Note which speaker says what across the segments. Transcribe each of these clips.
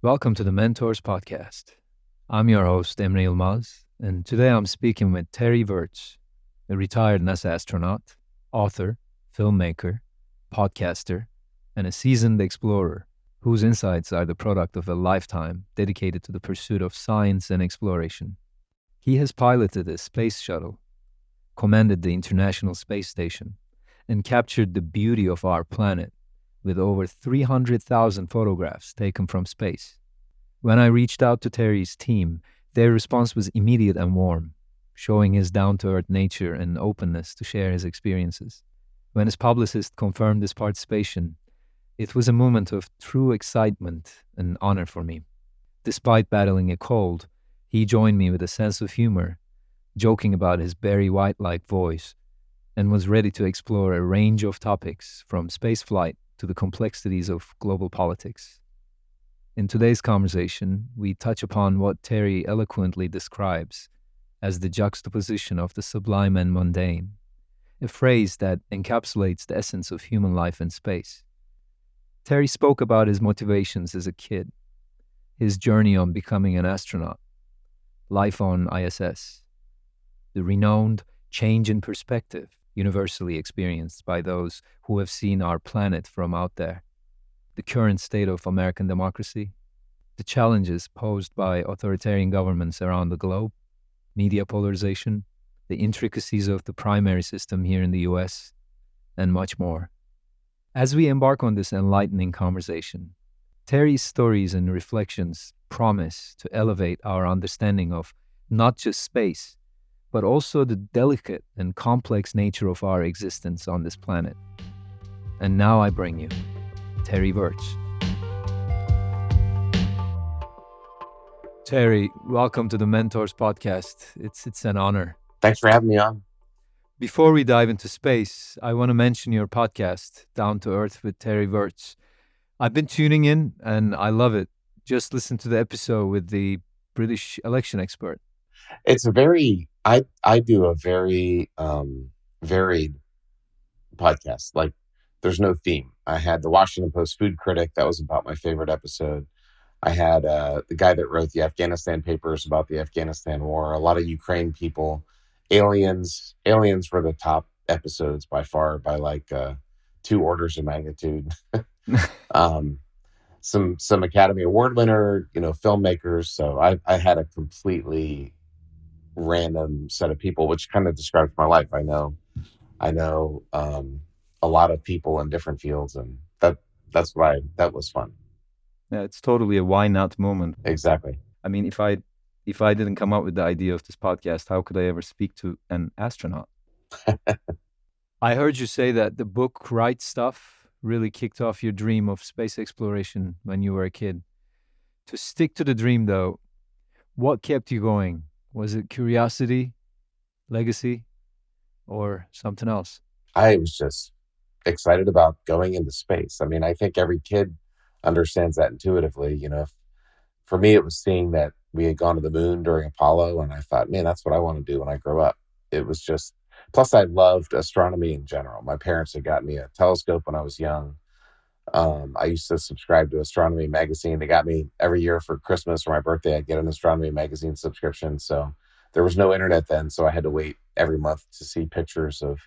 Speaker 1: Welcome to the Mentors Podcast. I'm your host, Emre Yılmaz, and today I'm speaking with Terry Virts, a retired NASA astronaut, author, filmmaker, podcaster, and a seasoned explorer whose insights are the product of a lifetime dedicated to the pursuit of science and exploration. He has piloted a space shuttle, commanded the International Space Station, and captured the beauty of our planet with over 300,000 photographs taken from space. When I reached out to Terry's team, their response was immediate and warm, showing his down-to-earth nature and openness to share his experiences. When his publicist confirmed his participation, it was a moment of true excitement and honor for me. Despite battling a cold, he joined me with a sense of humor, joking about his Barry White-like voice, and was ready to explore a range of topics from spaceflight to the complexities of global politics. In today's conversation, we touch upon what Terry eloquently describes as the juxtaposition of the sublime and mundane, a phrase that encapsulates the essence of human life in space. Terry spoke about his motivations as a kid, his journey on becoming an astronaut, life on ISS, the renowned change in perspective universally experienced by those who have seen our planet from out there, the current state of American democracy, the challenges posed by authoritarian governments around the globe, media polarization, the intricacies of the primary system here in the US, and much more. As we embark on this enlightening conversation, Terry's stories and reflections promise to elevate our understanding of not just space, but also the delicate and complex nature of our existence on this planet. And now I bring you Terry Virts. Terry, welcome to the Mentors Podcast. It's an honor.
Speaker 2: Thanks for having me on.
Speaker 1: Before we dive into space, I want to mention your podcast, Down to Earth with Terry Virts. I've been tuning in and I love it. Just listen to the episode with the British election expert.
Speaker 2: It's a very, I do a very varied podcast. Like, there's no theme. I had the Washington Post food critic. That was about my favorite episode. I had the guy that wrote the Afghanistan papers about the Afghanistan war, a lot of Ukraine people, aliens. Aliens were the top episodes by far, by like 2 orders of magnitude. Some Academy Award winner, filmmakers. So I had a completely random set of people, which kind of describes my life. I know a lot of people in different fields, and that was fun.
Speaker 1: Yeah, it's totally a why not moment.
Speaker 2: Exactly.
Speaker 1: I mean, if I didn't come up with the idea of this podcast, how could I ever speak to an astronaut? I heard you say that the book Right Stuff really kicked off your dream of space exploration when you were a kid. To stick to the dream, though, what kept you going? Was it curiosity, legacy, or something else?
Speaker 2: I was just excited about going into space. I mean, I think every kid understands that intuitively. For me, it was seeing that we had gone to the moon during Apollo, and I thought, man, that's what I want to do when I grow up. It was just, plus I loved astronomy in general. My parents had got me a telescope when I was young. I used to subscribe to Astronomy Magazine. They got me every year for Christmas or my birthday. I'd get an Astronomy Magazine subscription. So there was no internet then. So I had to wait every month to see pictures of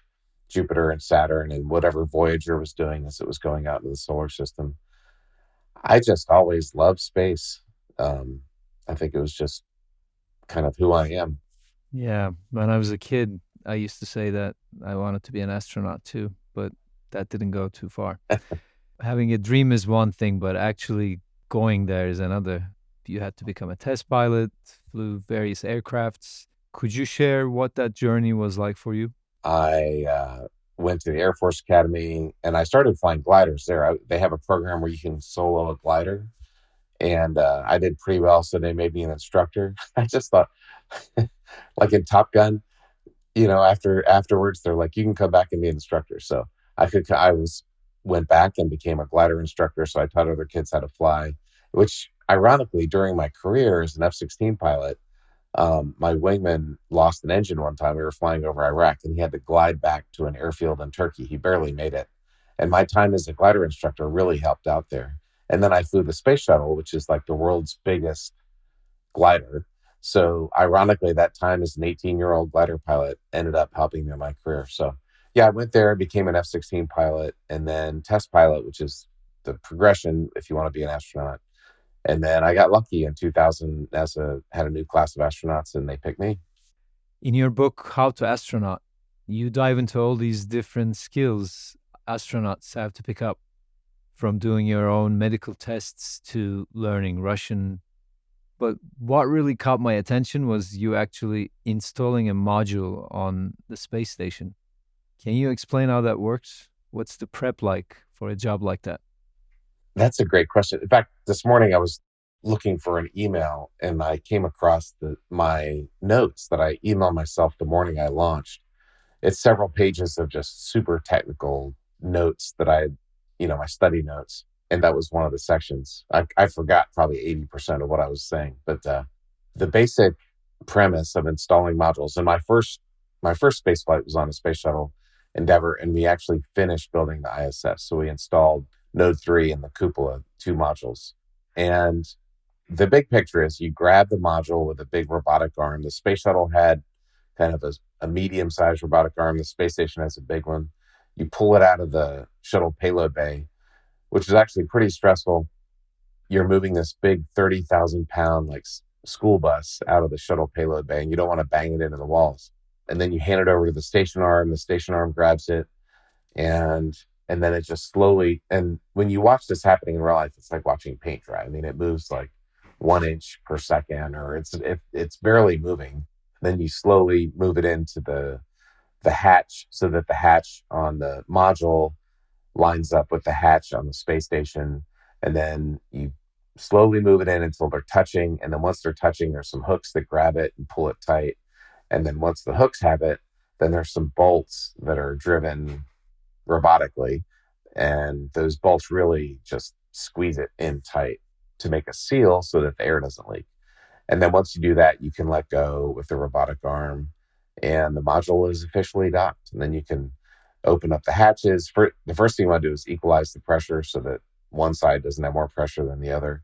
Speaker 2: Jupiter and Saturn and whatever Voyager was doing as it was going out into the solar system. I just always loved space. I think it was just kind of who I am.
Speaker 1: Yeah. When I was a kid, I used to say that I wanted to be an astronaut too, but that didn't go too far. Having a dream is one thing, but actually going there is another. You had to become a test pilot, flew various aircrafts. Could you share what that journey was like for you?
Speaker 2: I went to the Air Force Academy and I started flying gliders there. They have a program where you can solo a glider, and I did pretty well, so they made me an instructor. I just thought, like in Top Gun, afterwards they're like, you can come back and be an instructor. So went back and became a glider instructor. So I taught other kids how to fly, which ironically during my career as an F-16 pilot, my wingman lost an engine one time. We were flying over Iraq and he had to glide back to an airfield in Turkey. He barely made it. And my time as a glider instructor really helped out there. And then I flew the Space Shuttle, which is like the world's biggest glider. So ironically, that time as an 18-year-old glider pilot ended up helping me in my career. So yeah, I went there and became an F-16 pilot and then test pilot, which is the progression if you want to be an astronaut. And then I got lucky in 2000. NASA had a new class of astronauts and they picked me.
Speaker 1: In your book, How to Astronaut, you dive into all these different skills astronauts have to pick up, from doing your own medical tests to learning Russian. But what really caught my attention was you actually installing a module on the space station. Can you explain how that works? What's the prep like for a job like that?
Speaker 2: That's a great question. In fact, this morning I was looking for an email and I came across my notes that I emailed myself the morning I launched. It's several pages of just super technical notes that my study notes. And that was one of the sections. I forgot probably 80% of what I was saying, but the basic premise of installing modules. And my first space flight was on a space shuttle Endeavour, and we actually finished building the ISS. So we installed Node 3 and the cupola, 2 modules. And the big picture is you grab the module with a big robotic arm. The space shuttle had kind of a medium-sized robotic arm. The space station has a big one. You pull it out of the shuttle payload bay, which is actually pretty stressful. You're moving this big 30,000-pound like school bus out of the shuttle payload bay, and you don't want to bang it into the walls. And then you hand it over to the station arm. The station arm grabs it, and then it just slowly. And when you watch this happening in real life, it's like watching paint dry. I mean, it moves like 1 inch per second, or it's barely moving. Then you slowly move it into the hatch, so that the hatch on the module lines up with the hatch on the space station. And then you slowly move it in until they're touching. And then once they're touching, there's some hooks that grab it and pull it tight. And then once the hooks have it, then there's some bolts that are driven robotically. And those bolts really just squeeze it in tight to make a seal so that the air doesn't leak. And then once you do that, you can let go with the robotic arm and the module is officially docked. And then you can open up the hatches. The first thing you want to do is equalize the pressure so that one side doesn't have more pressure than the other.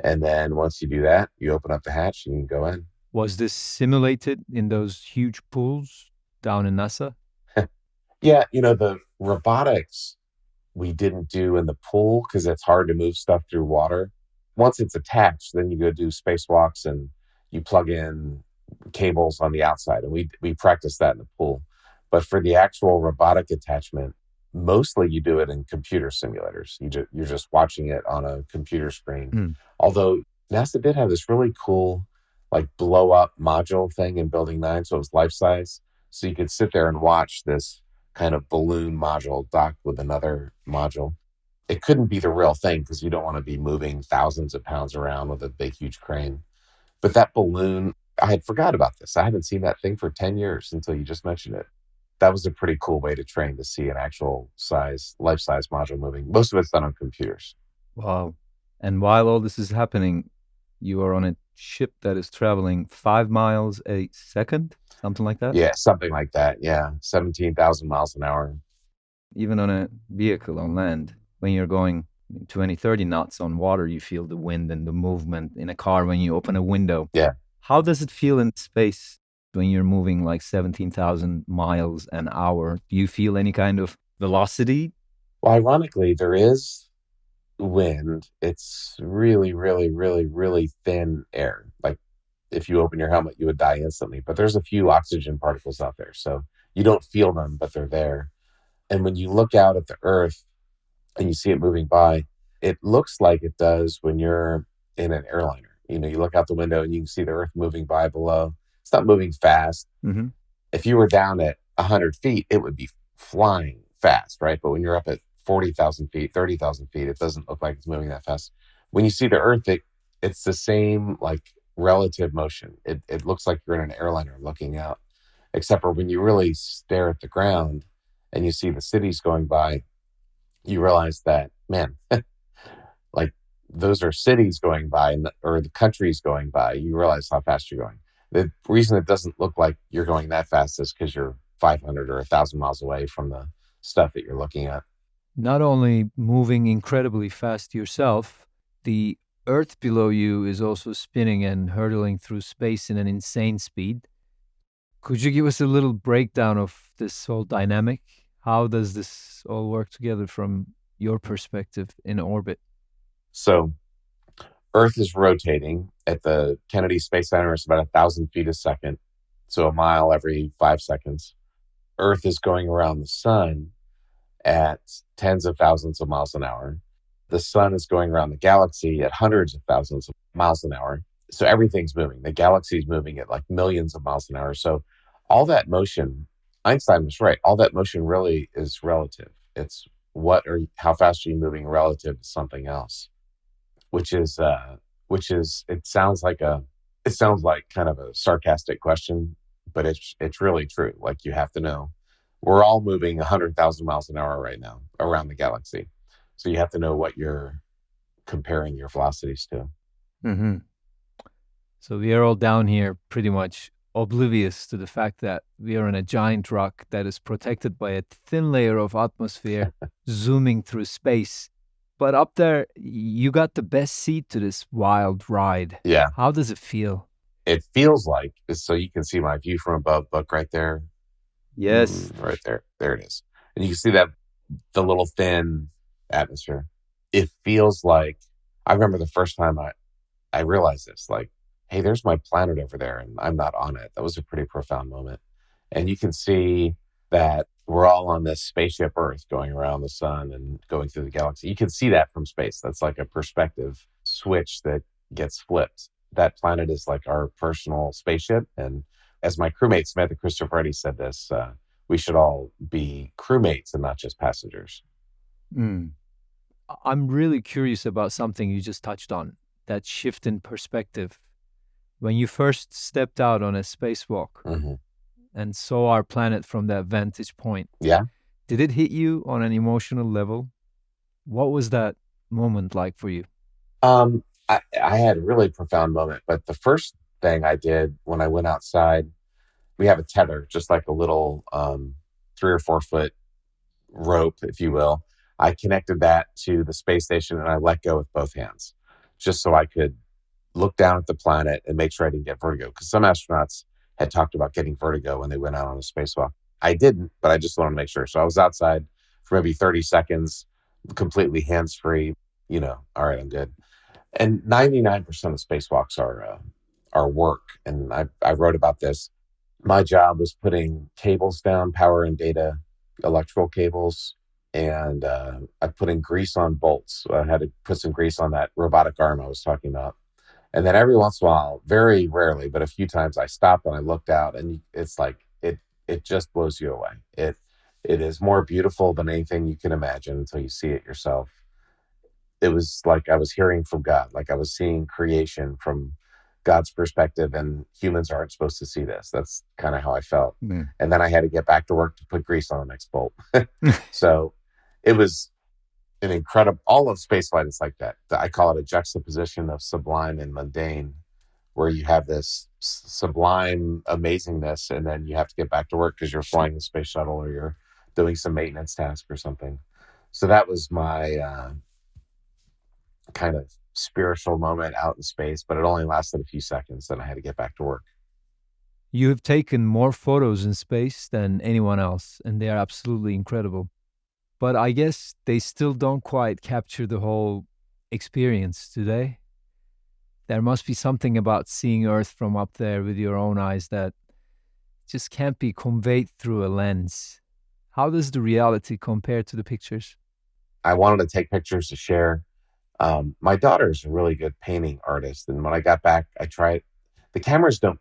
Speaker 2: And then once you do that, you open up the hatch and you can go in.
Speaker 1: Was this simulated in those huge pools down in NASA?
Speaker 2: Yeah, the robotics we didn't do in the pool because it's hard to move stuff through water. Once it's attached, then you go do spacewalks and you plug in cables on the outside. And we practice that in the pool. But for the actual robotic attachment, mostly you do it in computer simulators. You're just watching it on a computer screen. Although NASA did have this really cool like blow up module thing in Building 9. So it was life size. So you could sit there and watch this kind of balloon module docked with another module. It couldn't be the real thing because you don't want to be moving thousands of pounds around with a big, huge crane. But that balloon, I had forgot about this. I haven't seen that thing for 10 years until you just mentioned it. That was a pretty cool way to train, to see an actual life-size module moving. Most of it's done on computers.
Speaker 1: Wow. And while all this is happening, you are on a ship that is traveling 5 miles a second, something like that?
Speaker 2: Yeah, something like that. Yeah, 17,000 miles an hour.
Speaker 1: Even on a vehicle on land, when you're going 20, 30 knots on water, you feel the wind and the movement. In a car, when you open a window.
Speaker 2: Yeah.
Speaker 1: How does it feel in space when you're moving like 17,000 miles an hour? Do you feel any kind of velocity?
Speaker 2: Well, ironically, there is wind. It's really, really, really, really thin air. Like if you open your helmet, you would die instantly. But there's a few oxygen particles out there. So you don't feel them, but they're there. And when you look out at the Earth and you see it moving by, it looks like it does when you're in an airliner. You look out the window and you can see the Earth moving by below. It's not moving fast.
Speaker 1: Mm-hmm.
Speaker 2: If you were down at 100 feet, it would be flying fast, right? But when you're up at 40,000 feet, 30,000 feet, it doesn't look like it's moving that fast. When you see the Earth, it's the same like relative motion. It looks like you're in an airliner looking out, except for when you really stare at the ground and you see the cities going by, you realize that, man, like those are cities going by or the countries going by. You realize how fast you're going. The reason it doesn't look like you're going that fast is because you're 500 or 1,000 miles away from the stuff that you're looking at.
Speaker 1: Not only moving incredibly fast yourself, the Earth below you is also spinning and hurtling through space in an insane speed. Could you give us a little breakdown of this whole dynamic? How does this all work together from your perspective in orbit?
Speaker 2: So Earth is rotating at the Kennedy Space Center. It's about 1,000 feet a second, so a mile every 5 seconds. Earth is going around the sun at tens of thousands of miles an hour. The sun is going around the galaxy at hundreds of thousands of miles an hour. So everything's moving. The galaxy is moving at like millions of miles an hour. So all that motion, Einstein was right. All that motion really is relative. It's how fast are you moving relative to something else, which is, it sounds like kind of a sarcastic question, but it's really true. Like you have to know, we're all moving 100,000 miles an hour right now around the galaxy. So you have to know what you're comparing your velocities to.
Speaker 1: Hmm. So we are all down here pretty much oblivious to the fact that we are in a giant rock that is protected by a thin layer of atmosphere zooming through space. But up there, you got the best seat to this wild ride.
Speaker 2: Yeah.
Speaker 1: How does it feel?
Speaker 2: It feels like, so you can see my view from above, book right there.
Speaker 1: Yes.
Speaker 2: Right there. There it is. And you can see that the little thin atmosphere. It feels like, I remember the first time I realized this, like, hey, there's my planet over there and I'm not on it. That was a pretty profound moment. And you can see that we're all on this spaceship Earth going around the sun and going through the galaxy. You can see that from space. That's like a perspective switch that gets flipped. That planet is like our personal spaceship. And as my crewmate Samantha Cristoforetti said this, we should all be crewmates and not just passengers.
Speaker 1: Mm. I'm really curious about something you just touched on, that shift in perspective. When you first stepped out on a spacewalk
Speaker 2: Mm-hmm.
Speaker 1: and saw our planet from that vantage point,
Speaker 2: Yeah.
Speaker 1: did it hit you on an emotional level? What was that moment like for you?
Speaker 2: I had a really profound moment, but the first thing I did when I went outside, we have a tether, just like a little 3 or 4 foot rope, if you will. I connected that to the space station and I let go with both hands just so I could look down at the planet and make sure I didn't get vertigo. Because some astronauts had talked about getting vertigo when they went out on a spacewalk. I didn't, but I just wanted to make sure. So I was outside for maybe 30 seconds, completely hands free. All right, I'm good. And 99% of spacewalks are work. And I wrote about this. My job was putting cables down, power and data, electrical cables, and I put in grease on bolts. I had to put some grease on that robotic arm I was talking about. And then every once in a while, very rarely, but a few times, I stopped and I looked out, and it's like it just blows you away. It is more beautiful than anything you can imagine until you see it yourself. It was like I was hearing from God, like I was seeing creation from God's perspective, and humans aren't supposed to see this. That's kind of how I felt.
Speaker 1: Mm.
Speaker 2: And then I had to get back to work to put grease on the next bolt. So it was an incredible, all of spaceflight is like that. I call it a juxtaposition of sublime and mundane, where you have this sublime amazingness, and then you have to get back to work because you're flying the space shuttle or you're doing some maintenance task or something. So that was my kind of spiritual moment out in space, but it only lasted a few seconds. Then I had to get back to work.
Speaker 1: You have taken more photos in space than anyone else, and they are absolutely incredible. But I guess they still don't quite capture the whole experience, do they? There must be something about seeing Earth from up there with your own eyes that just can't be conveyed through a lens. How does the reality compare to the pictures?
Speaker 2: I wanted to take pictures to share. My daughter's a really good painting artist, and when I got back, I tried. The cameras don't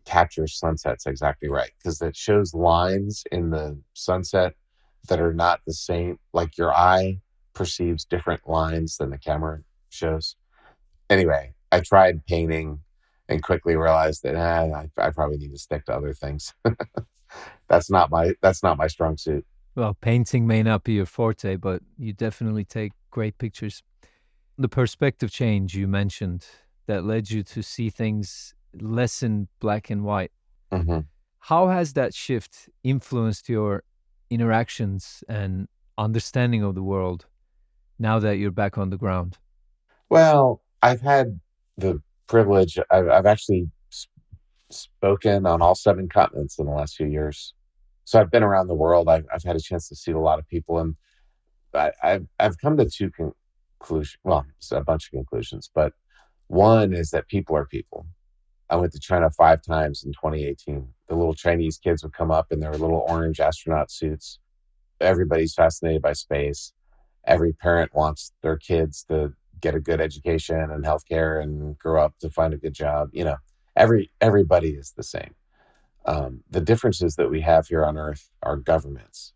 Speaker 2: capture sunsets exactly right because it shows lines in the sunset that are not the same. Like your eye perceives different lines than the camera shows. Anyway, I tried painting and quickly realized that I probably need to stick to other things. That's not my strong suit.
Speaker 1: Well, painting may not be your forte, but you definitely take great pictures. The perspective change you mentioned that led you to see things less in black and white.
Speaker 2: Mm-hmm.
Speaker 1: How has that shift influenced your interactions and understanding of the world now that you're back on the ground?
Speaker 2: Well, I've had the privilege. I've actually spoken on all 7 continents in the last few years. So I've been around the world. I've had a chance to see a lot of people, and I've come to two conclusions. Well, it's a bunch of conclusions, but one is that people are people. I went to China 5 times in 2018. The little Chinese kids would come up in their little orange astronaut suits. Everybody's fascinated by space. Every parent wants their kids to get a good education and healthcare and grow up to find a good job. Everybody is the same. The differences that we have here on Earth are governments.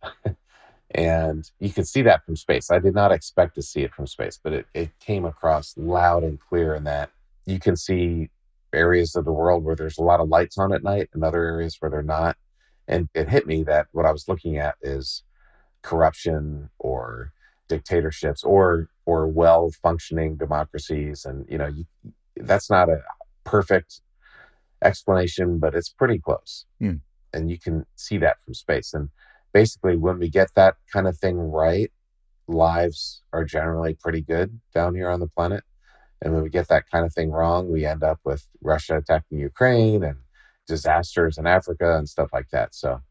Speaker 2: And you can see that from space. I did not expect to see it from space, but it came across loud and clear in that you can see areas of the world where there's a lot of lights on at night and other areas where they're not. And it hit me that what I was looking at is corruption or dictatorships or well functioning democracies. And that's not a perfect explanation, but it's pretty close. And you can see that from space. And basically, when we get that kind of thing right, lives are generally pretty good down here on the planet. And when we get that kind of thing wrong, we end up with Russia attacking Ukraine and disasters in Africa and stuff like that. So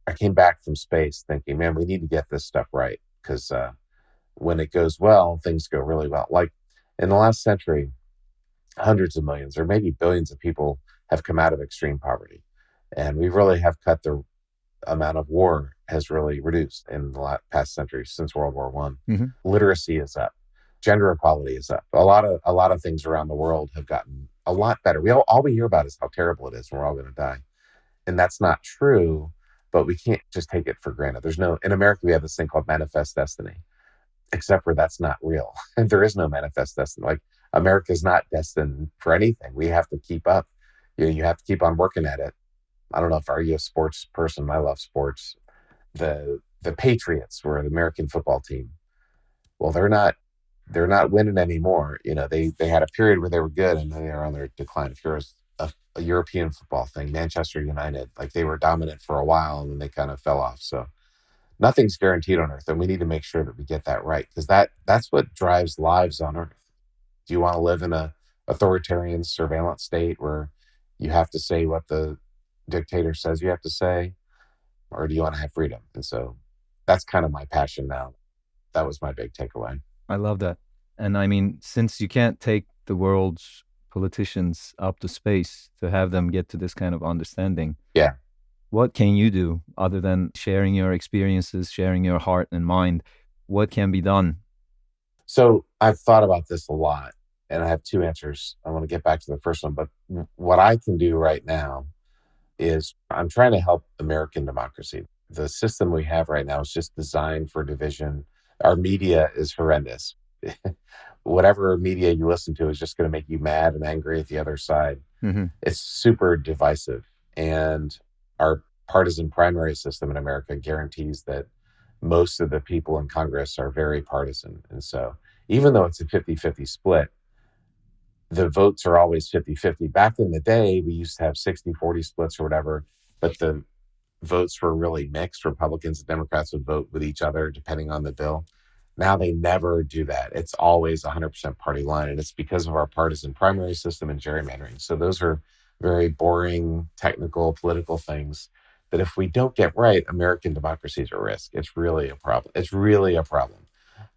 Speaker 2: I came back from space thinking, man, we need to get this stuff right, because when it goes well, things go really well. Like in the last century, hundreds of millions or maybe billions of people have come out of extreme poverty. And we really have cut the amount of war has really reduced in the past century since World War One. Literacy is up. Gender equality is up. A lot of things around the world have gotten a lot better. All we hear about is how terrible it is and we're all going to die. And that's not true, but we can't just take it for granted. In America, we have this thing called manifest destiny, except for that's not real. And there is no manifest destiny. Like America's not destined for anything. We have to keep up. You have to keep on working at it. I don't know if are you a sports person? I love sports. The Patriots were an American football team. Well, they're not winning anymore. They had a period where they were good and then they are on their decline. If you're a European football thing, Manchester United, like they were dominant for a while and then they kind of fell off. So nothing's guaranteed on Earth, and we need to make sure that we get that right, because that's what drives lives on Earth. Do you want to live in a authoritarian surveillance state where you have to say what the dictator says you have to say, or do you want to have freedom? And so that's kind of my passion now. That was my big takeaway.
Speaker 1: I love that. And I mean, since you can't take the world's politicians up to space to have them get to this kind of understanding,
Speaker 2: Yeah.
Speaker 1: what can you do other than sharing your experiences, sharing your heart and mind? What can be done?
Speaker 2: So I've thought about this a lot, and I have two answers. I want to get back to the first one, but what I can do right now is I'm trying to help American democracy. The system we have right now is just designed for division. Our media is horrendous. Whatever media you listen to is just going to make you mad and angry at the other side. It's super divisive. And our partisan primary system in America guarantees that most of the people in Congress are very partisan. And so even though it's a 50-50 split, the votes are always 50-50. Back in the day, we used to have 60-40 splits or whatever, but the votes were really mixed. Republicans and Democrats would vote with each other depending on the bill. Now they never do that. It's always 100% party line, and it's because of our partisan primary system and gerrymandering. So those are very boring, technical, political things that if we don't get right, American democracy is at risk. It's really a problem. It's really a problem.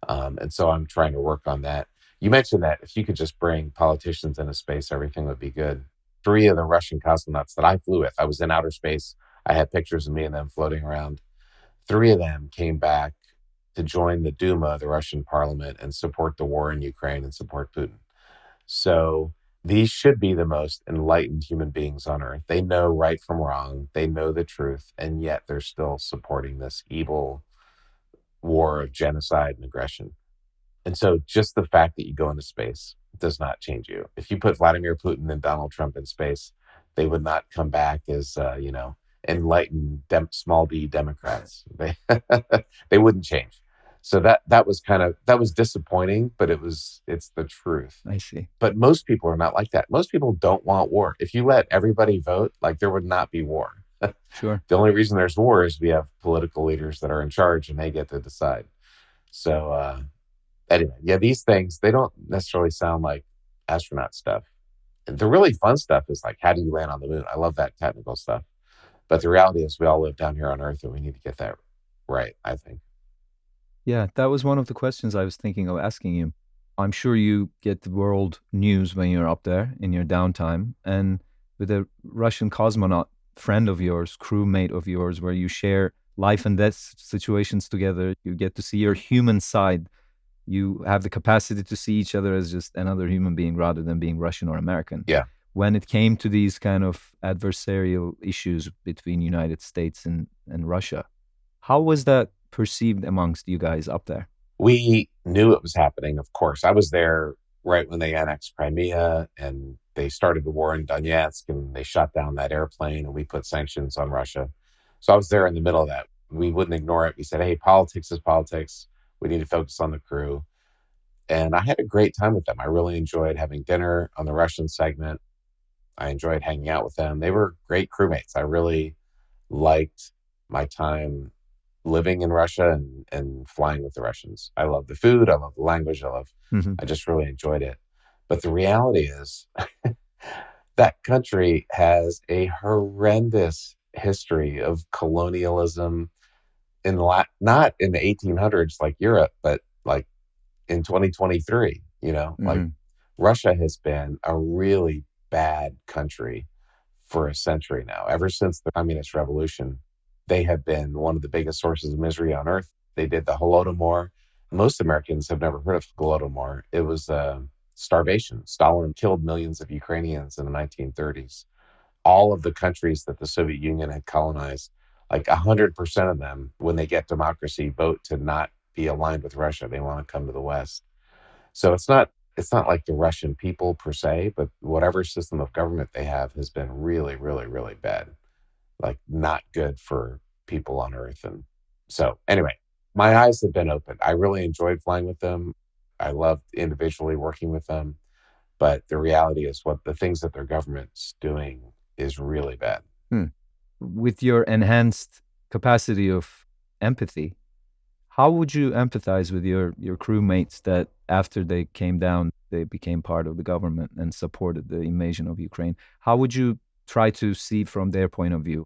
Speaker 2: And so I'm trying to work on that. You mentioned that if you could just bring politicians into space, everything would be good. 3 of the Russian cosmonauts that I flew with, I was in outer space. I had pictures of me and them floating around. 3 of them came back to join the Duma, the Russian parliament, and support the war in Ukraine and support Putin. So these should be the most enlightened human beings on Earth. They know right from wrong. They know the truth, and yet they're still supporting this evil war of genocide and aggression. And so just the fact that you go into space does not change you. If you put Vladimir Putin and Donald Trump in space, they would not come back as, enlightened small d Democrats. They wouldn't change. So that was disappointing, but it's the truth.
Speaker 1: I see.
Speaker 2: But most people are not like that. Most people don't want war. If you let everybody vote, like there would not be war.
Speaker 1: Sure.
Speaker 2: The only reason there's war is we have political leaders that are in charge and they get to decide. So anyway, yeah, these things, they don't necessarily sound like astronaut stuff. And the really fun stuff is like, how do you land on the moon? I love that technical stuff. But the reality is we all live down here on Earth and we need to get that right, I think.
Speaker 1: Yeah, that was one of the questions I was thinking of asking you. I'm sure you get the world news when you're up there in your downtime. And with a Russian cosmonaut friend of yours, crewmate of yours, where you share life and death situations together, you get to see your human side. You have the capacity to see each other as just another human being rather than being Russian or American.
Speaker 2: Yeah.
Speaker 1: When it came to these kind of adversarial issues between United States and Russia, how was that perceived amongst you guys up there?
Speaker 2: We knew it was happening, of course. I was there right when they annexed Crimea and they started the war in Donetsk and they shot down that airplane and we put sanctions on Russia. So I was there in the middle of that. We wouldn't ignore it. We said, hey, politics is politics. We need to focus on the crew. And I had a great time with them. I really enjoyed having dinner on the Russian segment. I enjoyed hanging out with them. They were great crewmates. I really liked my time living in Russia and flying with the Russians. I love the food. I love the language. I just really enjoyed it. But the reality is that country has a horrendous history of colonialism not in the 1800s like Europe, but like in 2023, like Russia has been a really bad country for a century now. Ever since the Communist Revolution, they have been one of the biggest sources of misery on earth. They did the Holodomor. Most Americans have never heard of Holodomor. It was starvation. Stalin killed millions of Ukrainians in the 1930s. All of the countries that the Soviet Union had colonized, like 100% of them, when they get democracy, vote to not be aligned with Russia. They want to come to the West. So it's not like the Russian people per se, but whatever system of government they have has been really, really, really bad. Like not good for people on Earth. And so anyway, my eyes have been opened. I really enjoyed flying with them. I loved individually working with them. But the reality is what the things that their government's doing is really bad.
Speaker 1: With your enhanced capacity of empathy, how would you empathize with your crewmates that after they came down, they became part of the government and supported the invasion of Ukraine? How would you try to see from their point of view?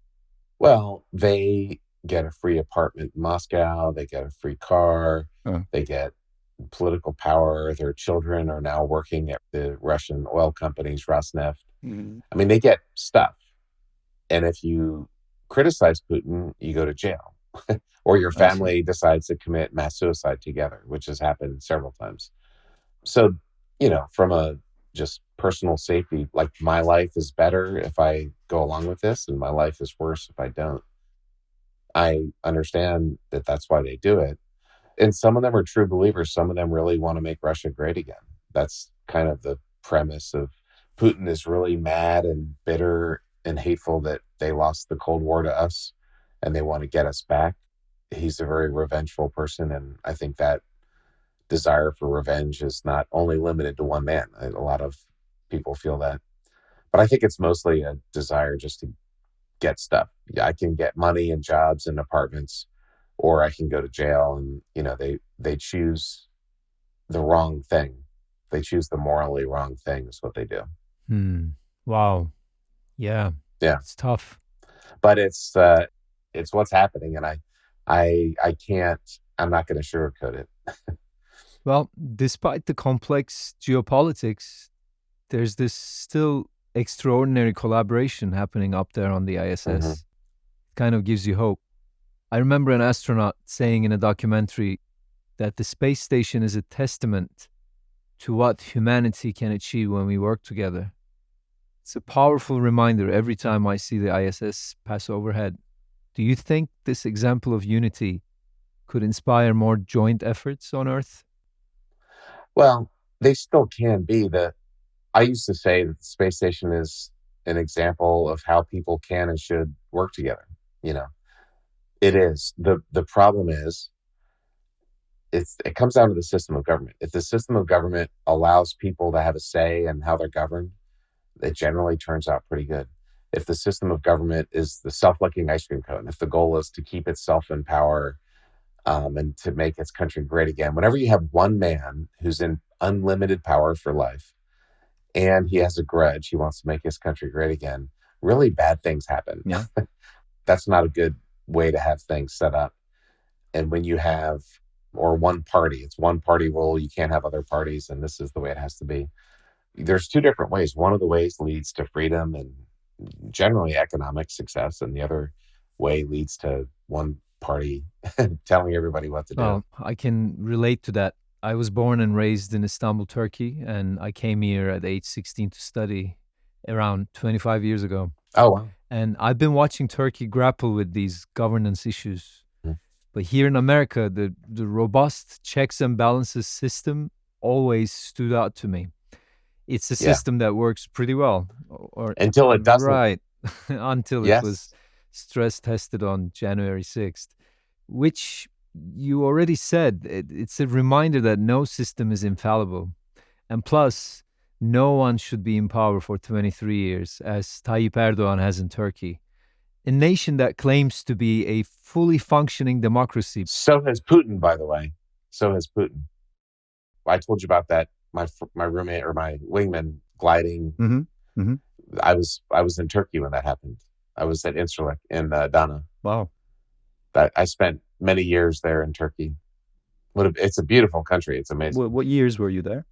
Speaker 2: Well, they get a free apartment in Moscow. They get a free car. They get political power. Their children are now working at the Russian oil companies, Rosneft. I mean, they get stuff. And if you criticize Putin, you go to jail. Or your family decides to commit mass suicide together, which has happened several times. So, from a just personal safety, like my life is better if I go along with this and my life is worse if I don't. I understand that that's why they do it. And some of them are true believers. Some of them really want to make Russia great again. That's kind of the premise of Putin is really mad and bitter and hateful that they lost the Cold War to us and they want to get us back. He's a very revengeful person. And I think that desire for revenge is not only limited to one man. A lot of people feel that. But I think it's mostly a desire just to get stuff. Yeah, I can get money and jobs and apartments, or I can go to jail. And, they choose the wrong thing. They choose the morally wrong thing is what they do.
Speaker 1: Wow. Yeah.
Speaker 2: Yeah.
Speaker 1: It's tough.
Speaker 2: But it's what's happening. And I'm not going to sugarcoat it.
Speaker 1: Well, despite the complex geopolitics, there's this still extraordinary collaboration happening up there on the ISS. It kind of gives you hope. I remember an astronaut saying in a documentary that the space station is a testament to what humanity can achieve when we work together. It's a powerful reminder every time I see the ISS pass overhead. Do you think this example of unity could inspire more joint efforts on Earth?
Speaker 2: Well, they still can be. I used to say that the space station is an example of how people can and should work together. It is. The problem is it comes down to the system of government. If the system of government allows people to have a say in how they're governed, it generally turns out pretty good. if the system of government is the self-licking ice cream cone, if the goal is to keep itself in power, and to make its country great again, whenever you have one man who's in unlimited power for life and he has a grudge, he wants to make his country great again, really bad things happen.
Speaker 1: Yeah.
Speaker 2: That's not a good way to have things set up. And when you have, or one party, it's one party rule, you can't have other parties, and this is the way it has to be. There's two different ways. One of the ways leads to freedom and generally economic success, and the other way leads to one party telling everybody what to do.
Speaker 1: Well, I can relate to that. I was born and raised in Istanbul, Turkey, and I came here at age 16 to study around 25 years ago.
Speaker 2: Oh, wow.
Speaker 1: And I've been watching Turkey grapple with these governance issues.
Speaker 2: Mm.
Speaker 1: But here in America, the robust checks and balances system always stood out to me. It's a
Speaker 2: Yeah.
Speaker 1: system that works pretty well. Or
Speaker 2: Until it doesn't.
Speaker 1: right, until it was
Speaker 2: Yes.
Speaker 1: stress tested on January 6th, which you already said. It's a reminder that no system is infallible. And plus, no one should be in power for 23 years, as Tayyip Erdogan has in Turkey, a nation that claims to be a fully functioning democracy.
Speaker 2: So has Putin, by the way. So has Putin. I told you about that. My roommate or my wingman gliding.
Speaker 1: Mm-hmm. Mm-hmm.
Speaker 2: I was in Turkey when that happened. I was at Incirlik in Adana.
Speaker 1: Wow.
Speaker 2: I spent many years there in Turkey. It's a beautiful country. It's amazing.
Speaker 1: What years were you there?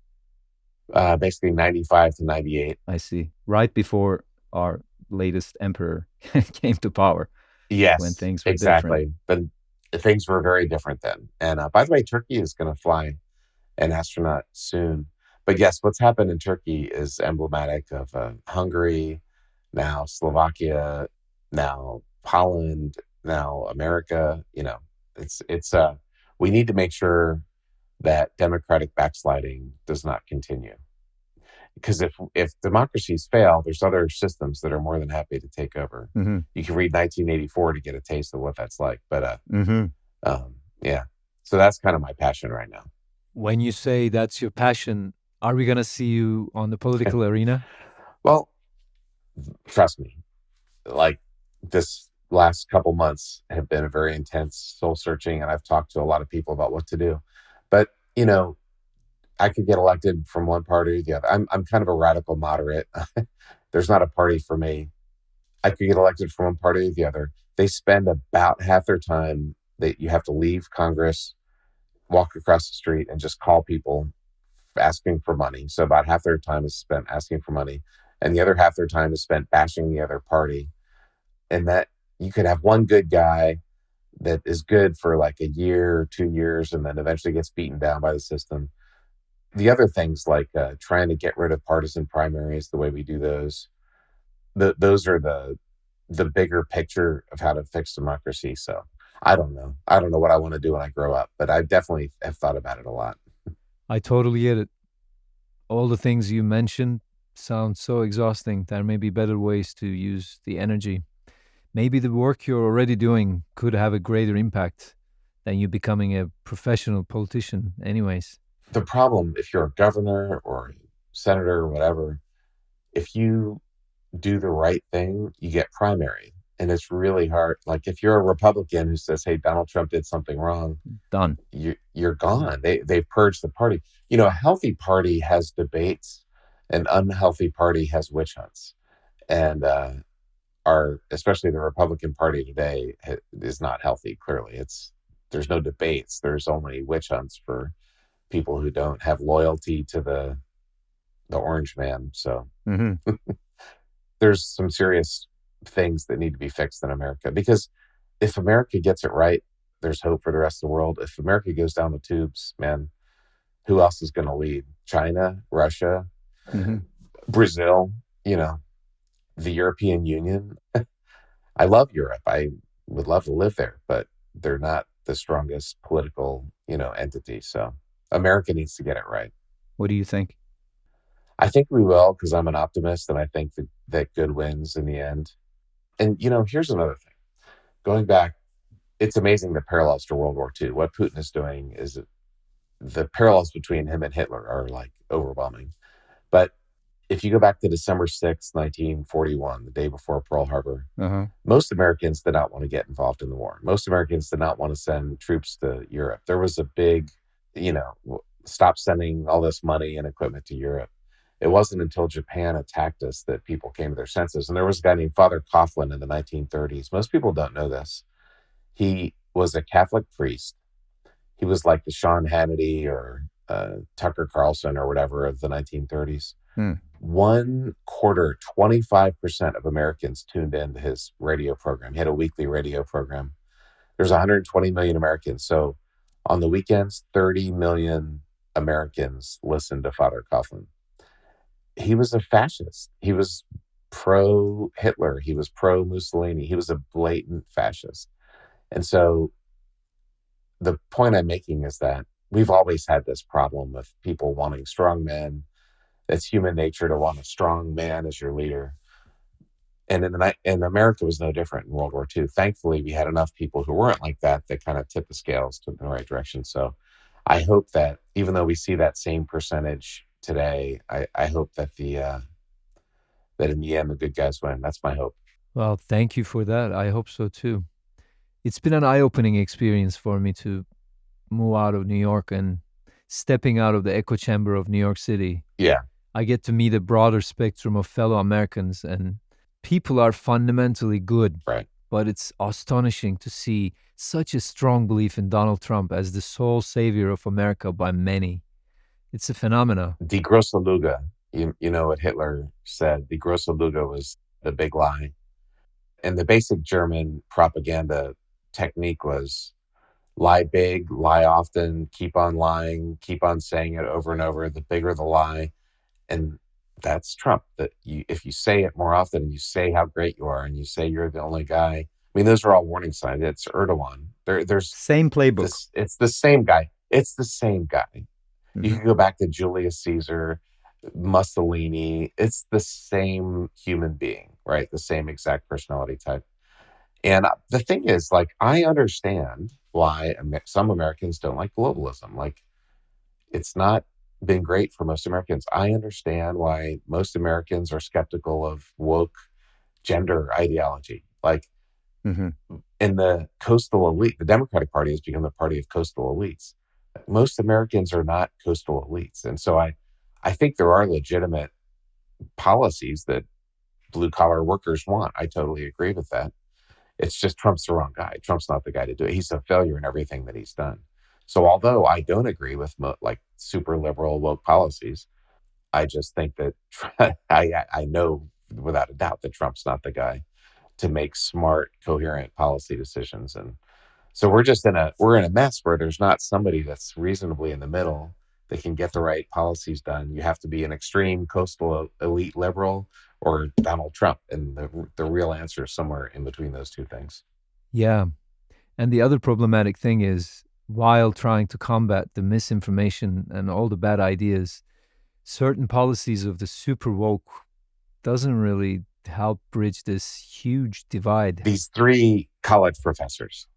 Speaker 2: Basically 95 to 98.
Speaker 1: I see. Right before our latest emperor came to power.
Speaker 2: Yes,
Speaker 1: when things were
Speaker 2: exactly. But things were very different then. And by the way, Turkey is going to fly an astronaut soon. But yes, what's happened in Turkey is emblematic of Hungary, now Slovakia, now Holland, now America. You know, it's we need to make sure that democratic backsliding does not continue. Because if democracies fail, there's other systems that are more than happy to take over.
Speaker 1: Mm-hmm.
Speaker 2: You can read 1984 to get a taste of what that's like. But
Speaker 1: Mm-hmm.
Speaker 2: yeah, so that's kind of my passion right now.
Speaker 1: When you say that's your passion, are we going to see you on the political arena?
Speaker 2: Well, trust me, like this last couple months have been a very intense soul searching, and I've talked to a lot of people about what to do. But you know, I could get elected from one party or the other. I'm kind of a radical moderate. There's not a party for me. I could get elected from one party or the other. They spend about half their time that you have to leave Congress, walk across the street, and just call people asking for money. So about half their time is spent asking for money, and the other half their time is spent bashing the other party. And that you could have one good guy that is good for like a year or 2 years, and then eventually gets beaten down by the system. The other things like trying to get rid of partisan primaries, the way we do those, those are the bigger picture of how to fix democracy. So I don't know. I don't know what I want to do when I grow up, but I definitely have thought about it a lot.
Speaker 1: I totally get it. All the things you mentioned sound so exhausting. There may be better ways to use the energy. Maybe the work you're already doing could have a greater impact than you becoming a professional politician anyways.
Speaker 2: The problem, if you're a governor or senator or whatever, if you do the right thing, you get primary. And it's really hard. Like if you're a Republican who says, hey, Donald Trump did something wrong,
Speaker 1: Done.
Speaker 2: You're gone. They've purged the party. You know, a healthy party has debates, an unhealthy party has witch hunts. And especially the Republican Party today is not healthy, clearly. There's no debates. There's only witch hunts for people who don't have loyalty to the orange man. So there's some serious things that need to be fixed in America, because if America gets it right, there's hope for the rest of the world. If America goes down the tubes, man, who else is going to lead? China, Russia, Brazil, you know, the European Union. I love Europe. I would love to live there, but they're not the strongest political, entity. So America needs to get it right.
Speaker 1: What do you think?
Speaker 2: I think we will, because I'm an optimist, and I think that good wins in the end. And, here's another thing. Going back, it's amazing the parallels to World War II. What Putin is doing is the parallels between him and Hitler are like overwhelming. But if you go back to December 6th, 1941, the day before Pearl Harbor,
Speaker 1: Uh-huh.
Speaker 2: most Americans did not want to get involved in the war. Most Americans did not want to send troops to Europe. There was a big, stop sending all this money and equipment to Europe. It wasn't until Japan attacked us that people came to their senses. And there was a guy named Father Coughlin in the 1930s. Most people don't know this. He was a Catholic priest. He was like the Sean Hannity or Tucker Carlson or whatever of the 1930s.
Speaker 1: Hmm.
Speaker 2: 25% of Americans tuned into his radio program. He had a weekly radio program. There's 120 million Americans. So on the weekends, 30 million Americans listened to Father Coughlin. He was a fascist. He was pro-Hitler. He was pro-Mussolini. He was a blatant fascist. And so the point I'm making is that we've always had this problem with people wanting strong men. It's human nature to want a strong man as your leader. And in America was no different in World War II. Thankfully, we had enough people who weren't like that kind of tipped the scales to the right direction. So I hope that even though we see that same percentage today, I hope that that in the end, the good guys win. That's my hope.
Speaker 1: Well, thank you for that. I hope so too. It's been an eye-opening experience for me to move out of New York and stepping out of the echo chamber of New York City.
Speaker 2: Yeah.
Speaker 1: I get to meet a broader spectrum of fellow Americans, and people are fundamentally good.
Speaker 2: Right.
Speaker 1: But it's astonishing to see such a strong belief in Donald Trump as the sole savior of America by many. It's a phenomena.
Speaker 2: Die große Lüge. You know what Hitler said. Die große Lüge was the big lie. And the basic German propaganda technique was lie big, lie often, keep on lying, keep on saying it over and over. The bigger the lie. And that's Trump. That if you say it more often and you say how great you are and you say you're the only guy, I mean, those are all warning signs. It's Erdogan. There's
Speaker 1: Same playbook.
Speaker 2: It's the same guy. It's the same guy.
Speaker 1: Mm-hmm.
Speaker 2: You can go back to Julius Caesar, Mussolini. It's the same human being, right? The same exact personality type. And the thing is, like, I understand why some Americans don't like globalism. Like, it's not been great for most Americans. I understand why most Americans are skeptical of woke gender ideology. Like,
Speaker 1: Mm-hmm.
Speaker 2: in the coastal elite, the Democratic Party has become the party of coastal elites. Most Americans are not coastal elites. And so I think there are legitimate policies that blue collar workers want. I totally agree with that. It's just Trump's the wrong guy. Trump's not the guy to do it. He's a failure in everything that he's done. So although I don't agree with like super liberal woke policies, I just think that I know without a doubt that Trump's not the guy to make smart, coherent policy decisions. And so we're in a mess where there's not somebody that's reasonably in the middle that can get the right policies done. You have to be an extreme coastal elite liberal or Donald Trump. And the real answer is somewhere in between those two things.
Speaker 1: Yeah. And the other problematic thing is, while trying to combat the misinformation and all the bad ideas, certain policies of the super woke doesn't really help bridge this huge divide.
Speaker 2: These 3 college professors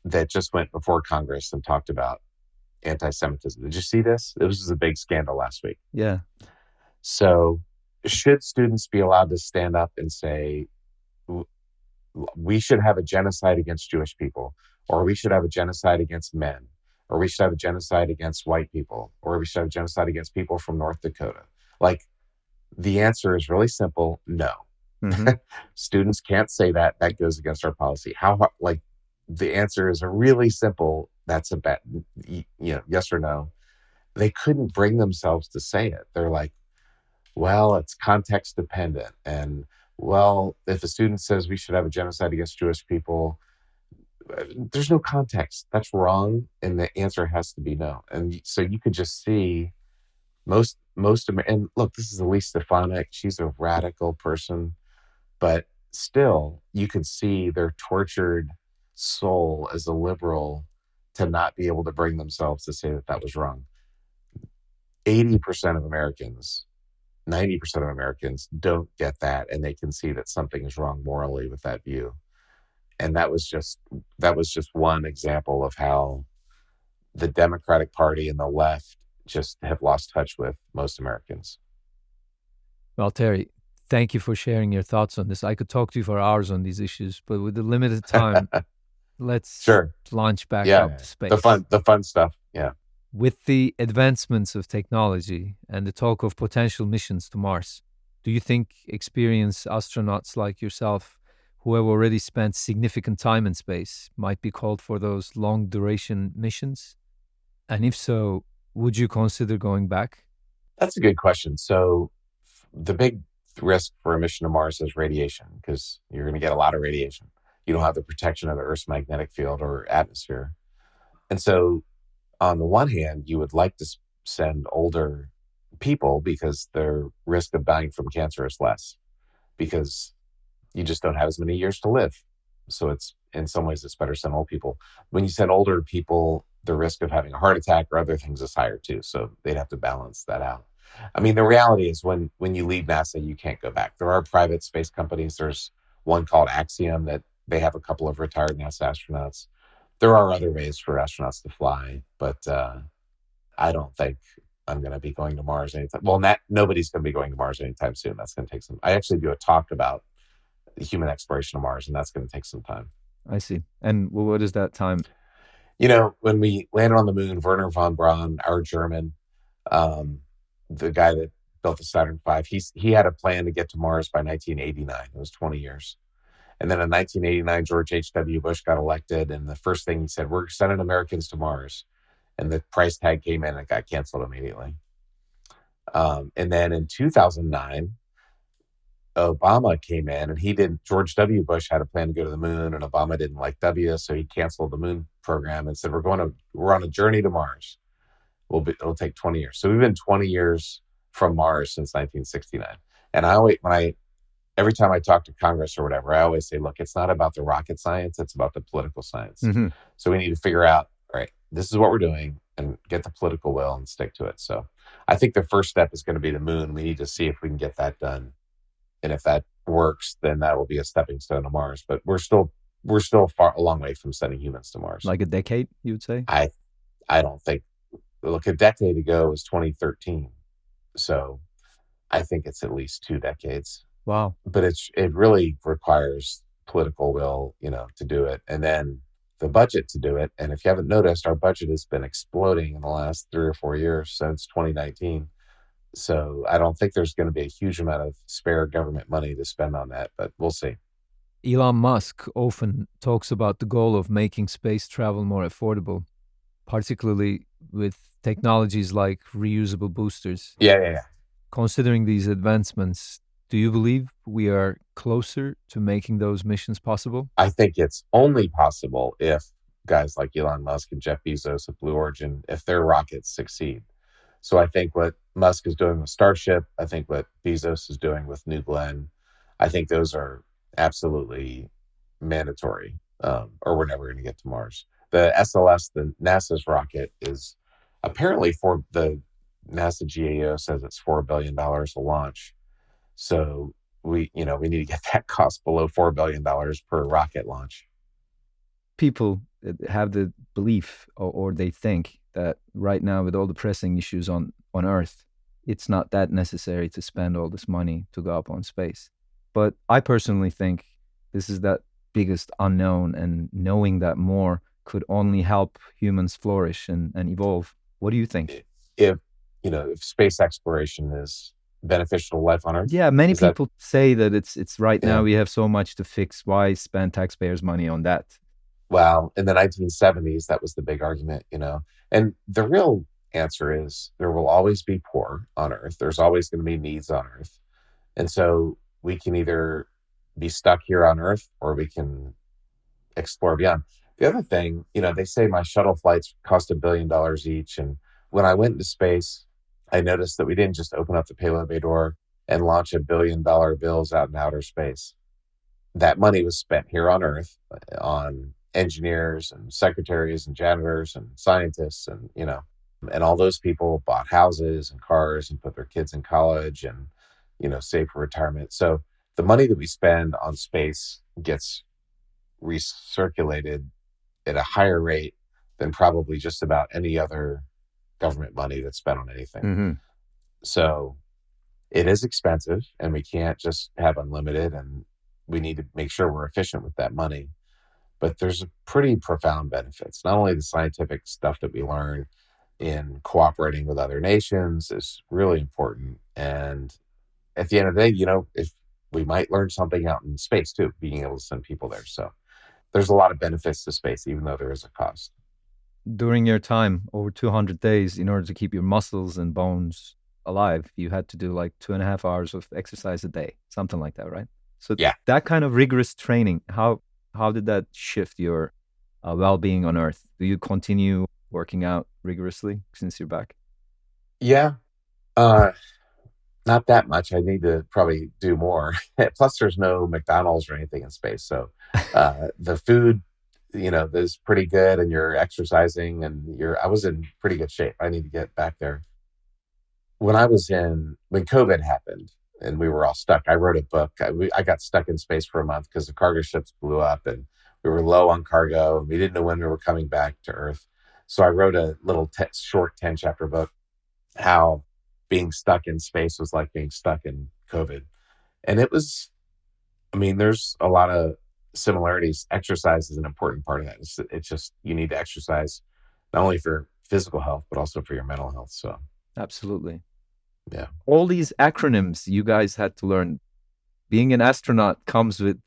Speaker 2: that just went before Congress and talked about anti-Semitism. Did you see this? It was a big scandal last week.
Speaker 1: Yeah.
Speaker 2: So should students be allowed to stand up and say, we should have a genocide against Jewish people, or we should have a genocide against men, or we should have a genocide against white people, or we should have a genocide against people from North Dakota? Like, the answer is really simple. No.
Speaker 1: Mm-hmm.
Speaker 2: Students can't say that. That goes against our policy. The answer is a really simple, that's a bad, yes or no. They couldn't bring themselves to say it. They're like, well, it's context dependent. And well, if a student says we should have a genocide against Jewish people, there's no context. That's wrong. And the answer has to be no. And so you could just see and look, this is Elise Stefanik. She's a radical person, but still you could see their tortured soul as a liberal to not be able to bring themselves to say that was wrong. 80% of Americans, 90% of Americans don't get that, and they can see that something is wrong morally with that view. And that was just one example of how the Democratic Party and the left just have lost touch with most Americans.
Speaker 1: Well, Terry, thank you for sharing your thoughts on this. I could talk to you for hours on these issues, but with the limited time, let's
Speaker 2: Sure.
Speaker 1: launch back
Speaker 2: Yeah.
Speaker 1: up to
Speaker 2: The
Speaker 1: space.
Speaker 2: fun stuff. Yeah.
Speaker 1: With the advancements of technology and the talk of potential missions to Mars, do you think experienced astronauts like yourself, who have already spent significant time in space, might be called for those long duration missions? And if so, would you consider going back?
Speaker 2: That's a good question. So the big risk for a mission to Mars is radiation because you're going to get a lot of radiation. You don't have the protection of the Earth's magnetic field or atmosphere. And so, on the one hand, you would like to send older people because their risk of dying from cancer is less because you just don't have as many years to live. So it's in some ways it's better to send old people. When you send older people, the risk of having a heart attack or other things is higher too. So they'd have to balance that out. I mean, the reality is when you leave NASA, you can't go back. There are private space companies. There's one called Axiom that they have a couple of retired NASA astronauts. There are other ways for astronauts to fly, but I don't think I'm going to be going to Mars anytime. Well, nobody's going to be going to Mars anytime soon. That's going to take some. I actually do a talk about human exploration of Mars, and that's going to take some time.
Speaker 1: I see. And what is that time?
Speaker 2: When we landed on the moon, Werner von Braun, our German, um, the guy that built the Saturn V, he had a plan to get to Mars by 1989. It was 20 years. And then in 1989, George H.W. Bush got elected. And the first thing he said, we're sending Americans to Mars. And the price tag came in and it got canceled immediately. And then in 2009, Obama came in and George W. Bush had a plan to go to the moon and Obama didn't like W. So he canceled the moon program and said, we're on a journey to Mars. It'll take 20 years. So we've been 20 years from Mars since 1969. And every time I talk to Congress or whatever, I always say, look, it's not about the rocket science. It's about the political science.
Speaker 1: Mm-hmm.
Speaker 2: So we need to figure out, all right, this is what we're doing and get the political will and stick to it. So I think the first step is going to be the moon. We need to see if we can get that done. And if that works, then that will be a stepping stone to Mars. But we're still a long way from sending humans to Mars.
Speaker 1: Like a decade, you would say?
Speaker 2: I don't think. Look, a decade ago was 2013. So I think it's at least 2 decades.
Speaker 1: Wow.
Speaker 2: But it really requires political will, to do it. And then the budget to do it. And if you haven't noticed, our budget has been exploding in the last 3 or 4 years since 2019. So I don't think there's going to be a huge amount of spare government money to spend on that, but we'll see.
Speaker 1: Elon Musk often talks about the goal of making space travel more affordable, particularly with technologies like reusable boosters.
Speaker 2: Yeah.
Speaker 1: Considering these advancements, do you believe we are closer to making those missions possible?
Speaker 2: I think it's only possible if guys like Elon Musk and Jeff Bezos of Blue Origin, if their rockets succeed. So I think what Musk is doing with Starship, I think what Bezos is doing with New Glenn, I think those are absolutely mandatory, or we're never going to get to Mars. The SLS, the NASA's rocket, is apparently the NASA GAO says it's $4 billion a launch. So we need to get that cost below $4 billion per rocket launch.
Speaker 1: People have the belief or they think that right now with all the pressing issues on Earth, it's not that necessary to spend all this money to go up on space. But I personally think this is that biggest unknown, and knowing that more could only help humans flourish and evolve. What do you think?
Speaker 2: If space exploration is beneficial to life on Earth?
Speaker 1: Yeah, many people say that it's right now we have so much to fix. Why spend taxpayers' money on that?
Speaker 2: Well, in the 1970s, that was the big argument, And the real answer is there will always be poor on Earth. There's always going to be needs on Earth. And so we can either be stuck here on Earth or we can explore beyond. The other thing, they say my shuttle flights cost $1 billion each. And when I went into space, I noticed that we didn't just open up the payload bay door and launch $1 billion bills out in outer space. That money was spent here on Earth on engineers and secretaries and janitors and scientists and all those people bought houses and cars and put their kids in college and save for retirement. So the money that we spend on space gets recirculated at a higher rate than probably just about any other government money that's spent on anything.
Speaker 1: Mm-hmm.
Speaker 2: So It is expensive, and we can't just have unlimited, and we need to make sure we're efficient with that money. But there's pretty profound benefits. Not only the scientific stuff that we learn in cooperating with other nations is really important. And at the end of the day, if we might learn something out in space too, being able to send people there. So there's a lot of benefits to space, even though there is a cost.
Speaker 1: During your time, over 200 days, in order to keep your muscles and bones alive, you had to do like 2.5 hours of exercise a day, something like that, right? So
Speaker 2: Yeah.
Speaker 1: that kind of rigorous training, how did that shift your well-being on Earth? Do you continue working out rigorously since you're back?
Speaker 2: Yeah. Uh, Not that much. I need to probably do more. Plus, there's no McDonald's or anything in space. So the food, is pretty good, and you're exercising, and I was in pretty good shape. I need to get back there. When COVID happened and we were all stuck, I wrote a book. I got stuck in space for a month because the cargo ships blew up and we were low on cargo and we didn't know when we were coming back to Earth. So I wrote a little short 10-chapter book, how being stuck in space was like being stuck in COVID. And there's a lot of similarities. Exercise is an important part of that. It's just, you need to exercise not only for physical health, but also for your mental health. So,
Speaker 1: Absolutely.
Speaker 2: yeah.
Speaker 1: All these acronyms you guys had to learn. Being an astronaut comes with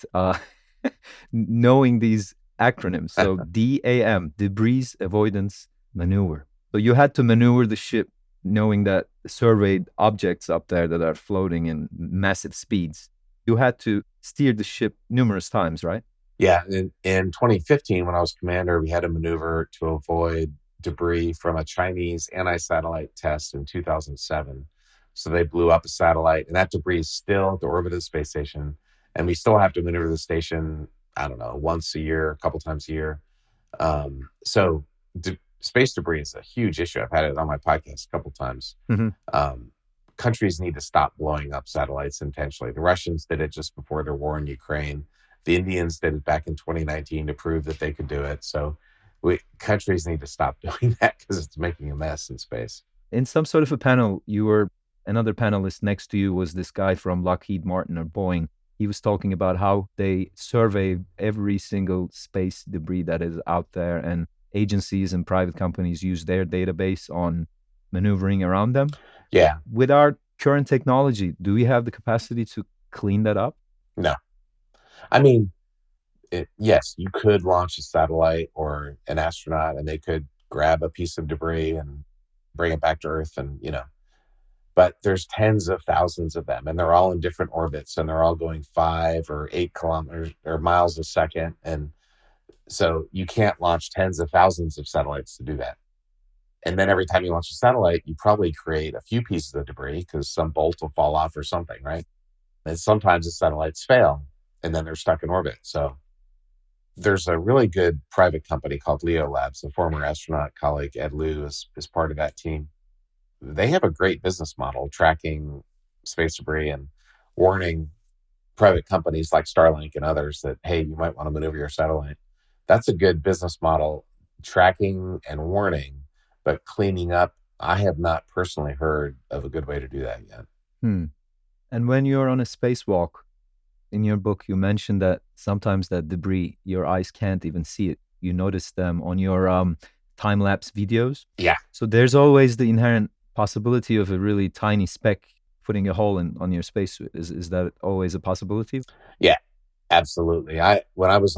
Speaker 1: knowing these acronyms. So DAM, debris avoidance maneuver. So you had to maneuver the ship knowing that surveyed objects up there that are floating in massive speeds. You had to steer the ship numerous times, right?
Speaker 2: Yeah. In 2015, when I was commander, we had a maneuver to avoid debris from a Chinese anti-satellite test in 2007. So they blew up a satellite, and that debris is still at the orbit of the space station. And we still have to maneuver the station, I don't know, once a year, a couple times a year. So space debris is a huge issue. I've had it on my podcast a couple times.
Speaker 1: Mm-hmm.
Speaker 2: Countries need to stop blowing up satellites intentionally. The Russians did it just before their war in Ukraine. The Indians did it back in 2019 to prove that they could do it. So countries need to stop doing that because it's making a mess in space.
Speaker 1: In some sort of a panel, another panelist next to you was this guy from Lockheed Martin or Boeing. He was talking about how they survey every single space debris that is out there, and agencies and private companies use their database on maneuvering around them.
Speaker 2: Yeah.
Speaker 1: With our current technology, do we have the capacity to clean that up?
Speaker 2: No. Yes, you could launch a satellite or an astronaut and they could grab a piece of debris and bring it back to Earth, but there's tens of thousands of them, and they're all in different orbits, and they're all going 5 or 8 kilometers or miles a second. And so you can't launch tens of thousands of satellites to do that. And then every time you launch a satellite, you probably create a few pieces of debris because some bolt will fall off or something, right? And sometimes the satellites fail and then they're stuck in orbit. So there's a really good private company called Leo Labs. A former astronaut colleague, Ed Liu, is part of that team. They have a great business model tracking space debris and warning private companies like Starlink and others that, hey, you might want to maneuver your satellite. That's a good business model, tracking and warning, but cleaning up, I have not personally heard of a good way to do that yet.
Speaker 1: And when you're on a spacewalk, in your book, you mentioned that sometimes that debris, your eyes can't even see it. You notice them on your time-lapse videos.
Speaker 2: Yeah.
Speaker 1: So there's always the inherent possibility of a really tiny speck putting a hole on your spacesuit. Is that always a possibility?
Speaker 2: Yeah, absolutely. When I was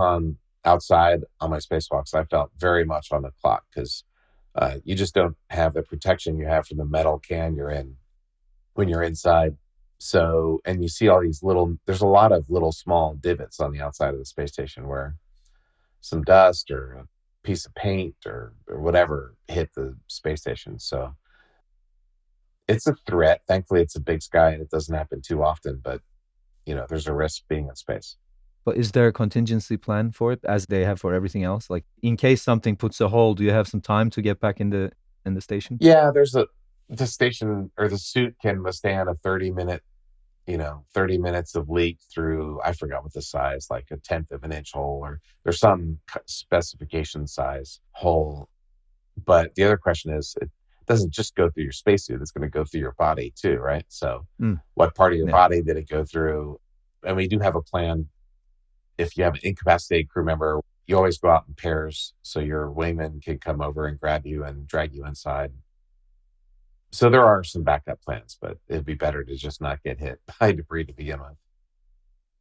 Speaker 2: outside on my spacewalks, I felt very much on the clock because you just don't have the protection you have from the metal can you're in when you're inside. So, and you see all these there's a lot of little small divots on the outside of the space station where some dust or a piece of paint or whatever hit the space station. So it's a threat. Thankfully, it's a big sky and it doesn't happen too often, but there's a risk being in space.
Speaker 1: But is there a contingency plan for it as they have for everything else? Like in case something puts a hole, do you have some time to get back in the station?
Speaker 2: Yeah, the station or the suit can withstand a 30 minutes of leak through, I forgot what the size, like a 1/10 of an inch hole, or there's some specification size hole. But the other question is, doesn't just go through your spacesuit, it's going to go through your body too, right? So
Speaker 1: Mm,
Speaker 2: what part of your
Speaker 1: yeah.
Speaker 2: body did it go through? And we do have a plan. If you have an incapacitated crew member, you always go out in pairs so your wingman can come over and grab you and drag you inside. So there are some backup plans, but it'd be better to just not get hit by debris to begin with.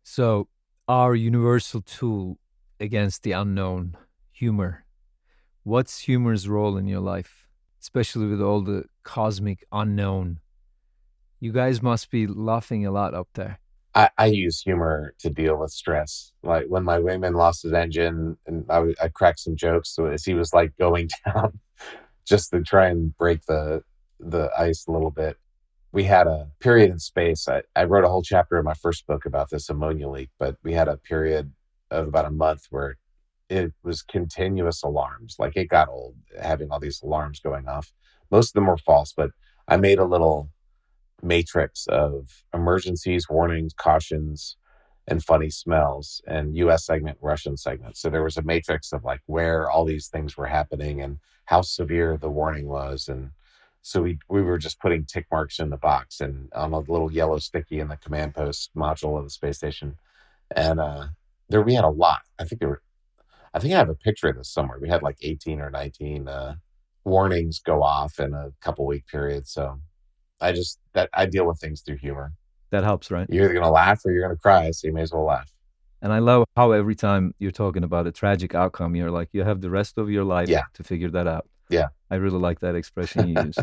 Speaker 1: So, our universal tool against the unknown, humor. What's humor's role in your life, especially with all the cosmic unknown? You guys must be laughing a lot up there.
Speaker 2: I use humor to deal with stress. Like when my wingman lost his engine, and I cracked some jokes so as he was like going down, just to try and break the ice a little bit. We had a period in space. I wrote a whole chapter in my first book about this ammonia leak, but we had a period of about a month where it was continuous alarms. Like it got old having all these alarms going off. Most of them were false, but I made a little matrix of emergencies, warnings, cautions, and funny smells, and US segment, Russian segment. So there was a matrix of like where all these things were happening and how severe the warning was. And so we were just putting tick marks in the box and on a little yellow sticky in the command post module of the space station. And there we had a lot. I think I have a picture of this somewhere. We had like 18 or 19 warnings go off in a couple week period. So I deal with things through humor.
Speaker 1: That helps, right?
Speaker 2: You're either going to laugh or you're going to cry, so you may as well laugh.
Speaker 1: And I love how every time you're talking about a tragic outcome, you're like, you have the rest of your life to figure that out.
Speaker 2: Yeah.
Speaker 1: I really like that expression you use.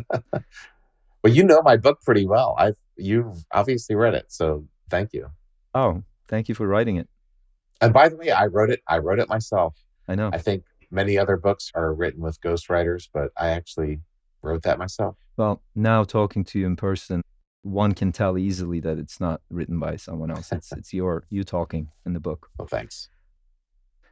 Speaker 2: Well, you know my book pretty well. You've obviously read it, so thank you.
Speaker 1: Oh, thank you for writing it.
Speaker 2: And by the way, I wrote it myself.
Speaker 1: I know.
Speaker 2: I think many other books are written with ghostwriters, but I actually wrote that myself.
Speaker 1: Well, now talking to you in person, one can tell easily that it's not written by someone else. It's you talking in the book.
Speaker 2: Well, thanks.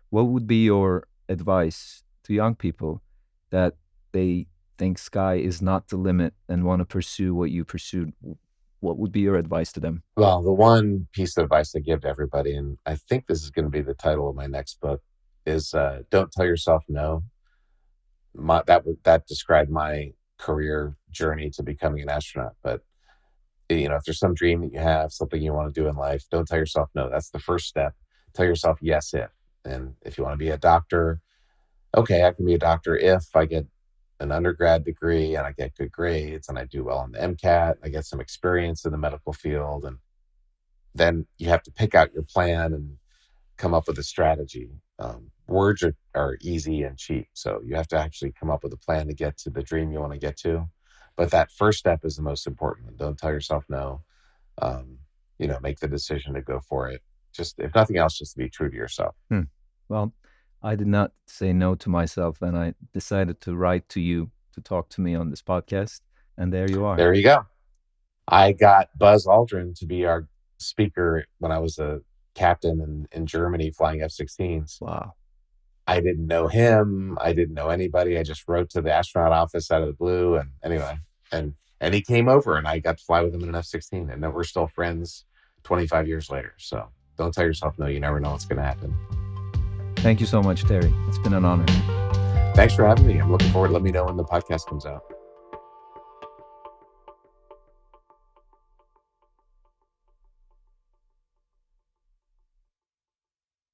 Speaker 1: What would be your advice to young people that they think sky is not the limit and want to pursue what you pursued? What would be your advice to them?
Speaker 2: Well, the one piece of advice I give to everybody, and I think this is going to be the title of my next book, is don't tell yourself no. That described my career journey to becoming an astronaut. But if there's some dream that you have, something you want to do in life, don't tell yourself no. That's the first step. Tell yourself yes if. And if you want to be a doctor, okay, I can be a doctor if I get an undergrad degree and I get good grades and I do well on the MCAT, I get some experience in the medical field. And then you have to pick out your plan and come up with a strategy. Words are easy and cheap. So you have to actually come up with a plan to get to the dream you want to get to. But that first step is the most important. Don't tell yourself no. Make the decision to go for it. Just, if nothing else, just to be true to yourself.
Speaker 1: Well, I did not say no to myself, and I decided to write to you to talk to me on this podcast. And there you are.
Speaker 2: There you go. I got Buzz Aldrin to be our speaker when I was a captain in Germany flying F-16s.
Speaker 1: Wow.
Speaker 2: I didn't know him. I didn't know anybody. I just wrote to the astronaut office out of the blue. And anyway, and he came over and I got to fly with him in an F-16. And then we're still friends 25 years later. So don't tell yourself no. You never know what's going to happen.
Speaker 1: Thank you so much, Terry. It's been an honor.
Speaker 2: Thanks for having me. I'm looking forward. Let me know when the podcast comes out.